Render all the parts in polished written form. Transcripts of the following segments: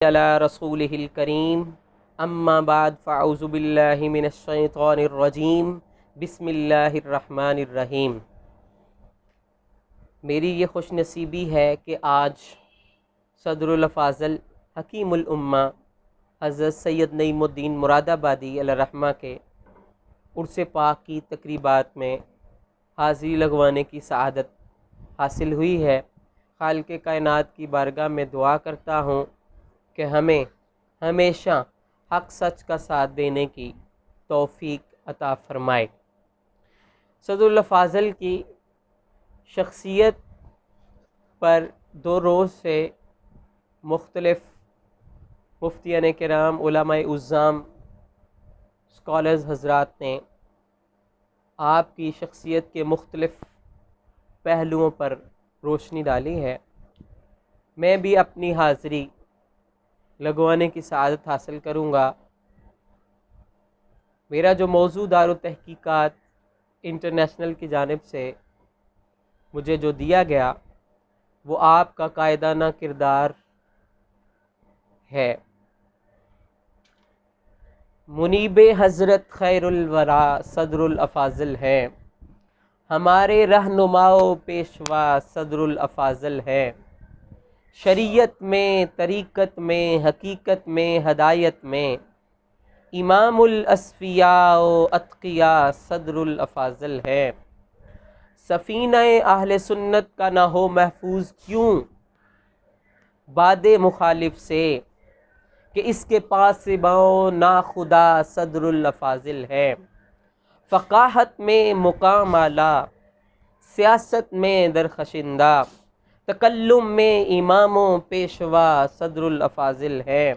علی رسولہ الکریم اما بعد فاعوذ باللہ من الشیطان الرجیم بسم اللہ الرحمن الرحیم۔ میری یہ خوش نصیبی ہے کہ آج صدر الافاضل حکیم الامہ حضرت سید نعیم الدین مراد آبادی علیہ الرحمہ کے عرس پاک کی تقریبات میں حاضری لگوانے کی سعادت حاصل ہوئی ہے۔ خالق کائنات کی بارگاہ میں دعا کرتا ہوں کہ ہمیں ہمیشہ حق سچ کا ساتھ دینے کی توفیق عطا فرمائے۔ صدر الافاضل کی شخصیت پر 2 روز سے مختلف مفتیان کرام، علماء عظام، اسکالرز حضرات نے آپ کی شخصیت کے مختلف پہلوؤں پر روشنی ڈالی ہے۔ میں بھی اپنی حاضری لگوانے کی سعادت حاصل کروں گا۔ میرا جو موضوع دارالتحقیقات انٹرنیشنل کی جانب سے مجھے جو دیا گیا وہ آپ کا قائدانہ کردار ہے۔ منیب حضرت خیر الورا صدر الافاضل ہیں، ہمارے رہنما و پیشوا صدر الافاضل ہیں۔ شریعت میں، طریقت میں، حقیقت میں، ہدایت میں امام الاصفیاء و اتقیاء صدر الافاضل ہے۔ سفینہ اہل سنت کا نہ ہو محفوظ کیوں باد مخالف سے، کہ اس کے پاسباں ناخدا صدر الافاضل ہے۔ فقاہت میں مقام اعلیٰ، سیاست میں درخشندہ، تکلم میں امام و پیشوا صدر الافاضل ہے۔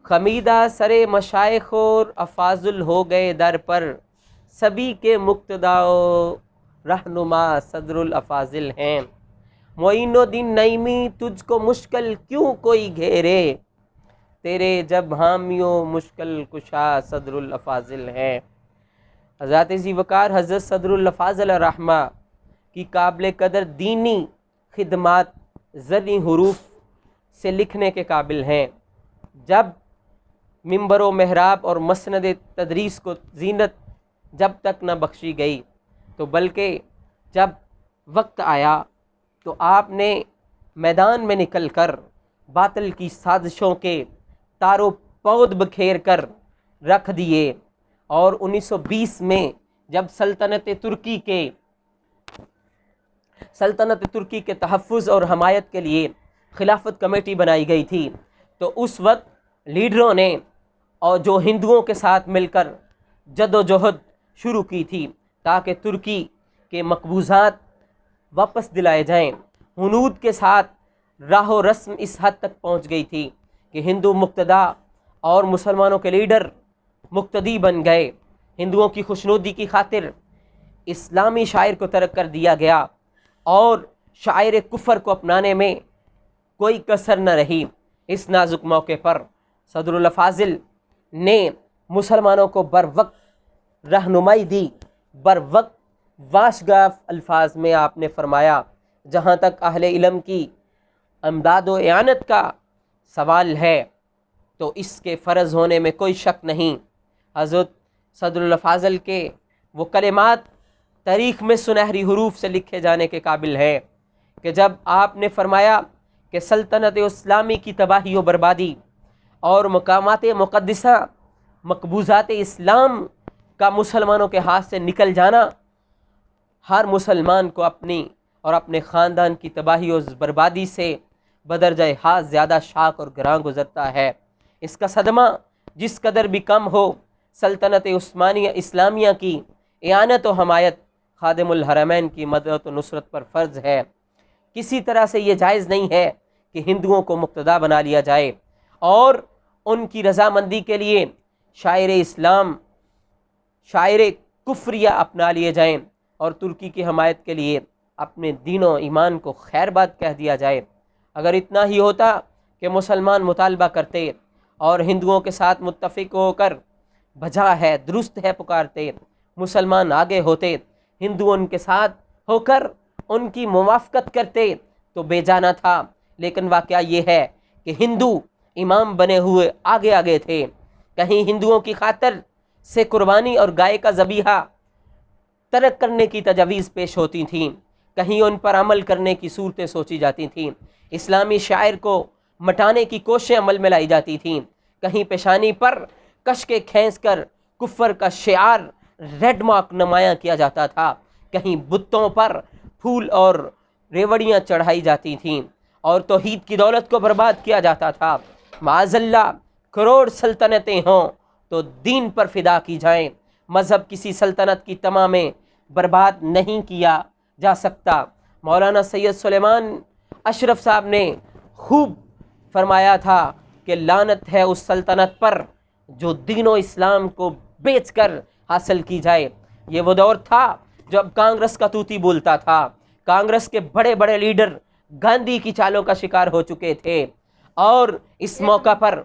خمیدہ سر مشائخ اور افاضل ہو گئے در پر، سبھی کے مقتدا و رہنما صدر الافاضل ہیں۔ معین الدین نعیمی تجھ کو مشکل کیوں کوئی گھیرے، تیرے جب حامی و مشکل کشا صدر الافاضل ہیں۔ حضرات ذی وقار حضرت صدر الافاضل رحمہ کی قابل قدر دینی خدمات زرعی حروف سے لکھنے کے قابل ہیں۔ جب منبر و محراب اور مسند تدریس کو زینت جب تک نہ بخشی گئی تو بلکہ جب وقت آیا تو آپ نے میدان میں نکل کر باطل کی سازشوں کے تار و پود بکھیر کر رکھ دیے، اور 1920 میں جب سلطنت ترکی کے تحفظ اور حمایت کے لیے خلافت کمیٹی بنائی گئی تھی تو اس وقت لیڈروں نے اور جو ہندوؤں کے ساتھ مل کر جد و جہد شروع کی تھی تاکہ ترکی کے مقبوضات واپس دلائے جائیں۔ ہنود کے ساتھ راہ و رسم اس حد تک پہنچ گئی تھی کہ ہندو مقتدا اور مسلمانوں کے لیڈر مقتدی بن گئے۔ ہندوؤں کی خوشنودی کی خاطر اسلامی شاعر کو ترک کر دیا گیا اور شاعر کفر کو اپنانے میں کوئی کسر نہ رہی۔ اس نازک موقع پر صدر الافاضل نے مسلمانوں کو بر وقت رہنمائی دی، بر وقت واشگاف الفاظ میں آپ نے فرمایا، جہاں تک اہل علم کی امداد و اعانت کا سوال ہے تو اس کے فرض ہونے میں کوئی شک نہیں۔ حضرت صدر الافاضل کے وہ کلمات تاریخ میں سنہری حروف سے لکھے جانے کے قابل ہیں کہ جب آپ نے فرمایا کہ سلطنت اسلامی کی تباہی و بربادی اور مقامات مقدسہ مقبوضات اسلام کا مسلمانوں کے ہاتھ سے نکل جانا ہر مسلمان کو اپنی اور اپنے خاندان کی تباہی و بربادی سے بدرجہ حال زیادہ شاق اور گراں گزرتا ہے۔ اس کا صدمہ جس قدر بھی کم ہو، سلطنت عثمانیہ اسلامیہ کی اعانت و حمایت خادم الحرمین کی مدد و نصرت پر فرض ہے۔ کسی طرح سے یہ جائز نہیں ہے کہ ہندوؤں کو مقتدا بنا لیا جائے اور ان کی رضامندی کے لیے شاعر اسلام، شاعر کفریہ اپنا لیے جائیں اور ترکی کی حمایت کے لیے اپنے دین و ایمان کو خیر بات کہہ دیا جائے۔ اگر اتنا ہی ہوتا کہ مسلمان مطالبہ کرتے اور ہندوؤں کے ساتھ متفق ہو کر بجا ہے، درست ہے پکارتے، مسلمان آگے ہوتے، ہندو ان کے ساتھ ہو کر ان کی موافقت کرتے تو بے جانا تھا۔ لیکن واقعہ یہ ہے کہ ہندو امام بنے ہوئے آگے آگے تھے. کہیں ہندوؤں کی خاطر سے قربانی اور گائے کا ذبیحہ ترک کرنے کی تجاویز پیش ہوتی تھیں، کہیں ان پر عمل کرنے کی صورتیں سوچی جاتی تھیں، اسلامی شاعر کو مٹانے کی کوششیں عمل میں لائی جاتی تھیں، کہیں پیشانی پر کشکے کھینچ کر کفر کا شعار ریڈ مارک نمایاں کیا جاتا تھا، کہیں بتوں پر پھول اور ریوڑیاں چڑھائی جاتی تھیں اور توحید کی دولت کو برباد کیا جاتا تھا. معاذ اللہ کروڑ سلطنتیں ہوں تو دین پر فدا کی جائیں، مذہب کسی سلطنت کی تمامیں برباد نہیں کیا جا سکتا. مولانا سید سلیمان اشرف صاحب نے خوب فرمایا تھا کہ لعنت ہے اس سلطنت پر جو دین و اسلام کو بیچ کر حاصل کی جائے. یہ وہ دور تھا جب کانگریس کا طوطی بولتا تھا، کانگریس کے بڑے بڑے لیڈر گاندھی کی چالوں کا شکار ہو چکے تھے، اور اس موقع پر